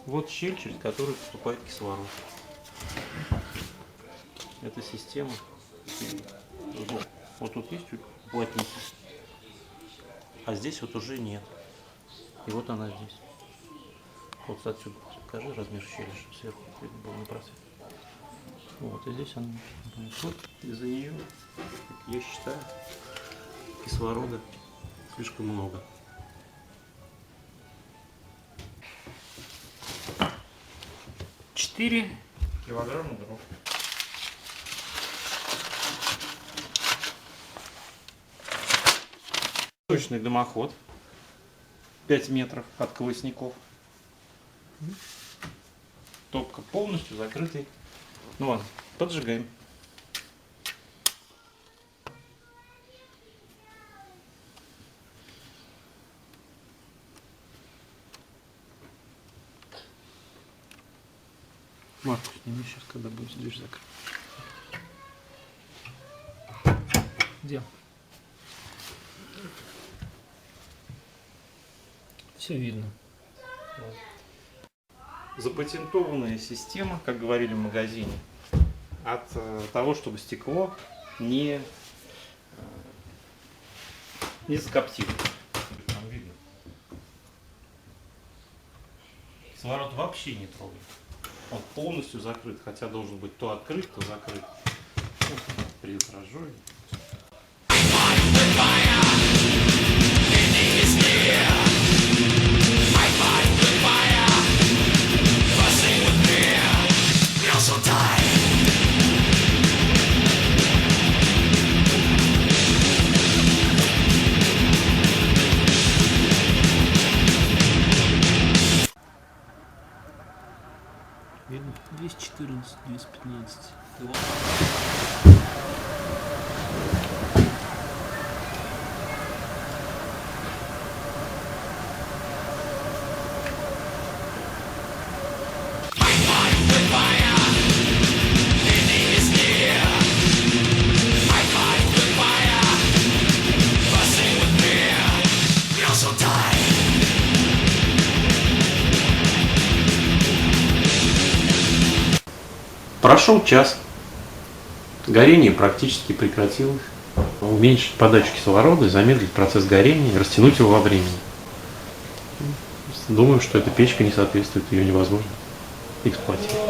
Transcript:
Вот щель, через которую поступает кислород. Эта система. Вот тут есть уплотнитель, а здесь вот уже нет. И вот она здесь. Вот отсюда покажи размер щели, чтобы сверху видно было на просвет. Вот, и здесь она. Вот из-за нее, как я считаю, кислорода слишком много. $4 килограмма дров. Точный дымоход. 5 метров от колосников. Топка полностью закрытый. Ну ладно, поджигаем. Марку сними сейчас, когда будешь дверь закрыть. Где? Все видно. Запатентованная система, как говорили в магазине, от того, чтобы стекло не закоптило. Там видно. Кислород вообще не трогает. Он полностью закрыт, хотя должен быть то открыт, то закрыт. Предотражу. Видно? 214, 215. Прошел час. Горение практически прекратилось. Уменьшить подачу кислорода, замедлить процесс горения, растянуть его во времени. Думаю, что эта печка не соответствует, ее невозможно эксплуатировать.